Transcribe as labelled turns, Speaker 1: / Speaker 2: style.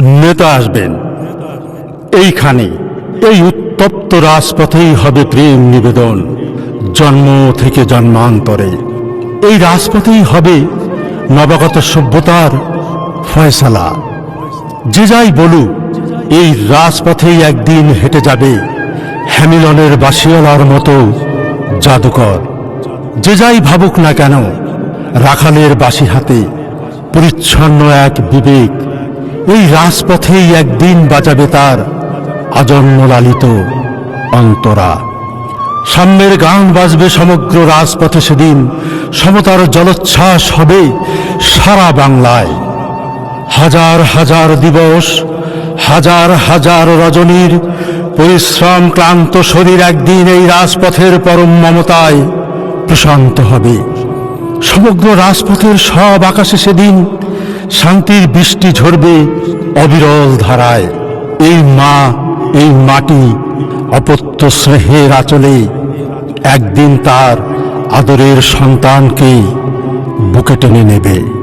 Speaker 1: নেতা আসবেন। এইখানে এই উত্তপ্ত রাজপথেই হবে প্রেম নিবেদন, জন্ম থেকে জন্মান্তরে। এই রাজপথেই হবে নবাগত সভ্যতার ফয়সালা। যে যাই বলুক, এই রাজপথেই একদিন হেঁটে যাবে হ্যামিলনের বাসিওয়ালার মতো জাদুকর। যে যাই ভাবুক না কেন, রাখালের বাঁশি হাতে পরিচ্ছন্ন এক বিবেক এই রাজপথেই একদিন বাজাবে তার আজন্ম লালিত অন্তরা। সাম্যের গান বাজবে সমগ্র রাজপথে সেদিন, সমতার জলোচ্ছ্বাস হবে সারা বাংলায়। হাজার হাজার দিবস, হাজার হাজার রজনীর পরিশ্রম ক্লান্ত শরীর একদিন এই রাজপথের পরম মমতায় প্রশান্ত হবে। সমগ্র রাজপথের সব আকাশে সেদিন শান্তির বৃষ্টি ঝরবে অবিরল ধারায়। এই মা, এই মাটি অপত্য স্নেহের আঁচলে একদিন তার আদরের সন্তানকে বুকে টেনে নেবে।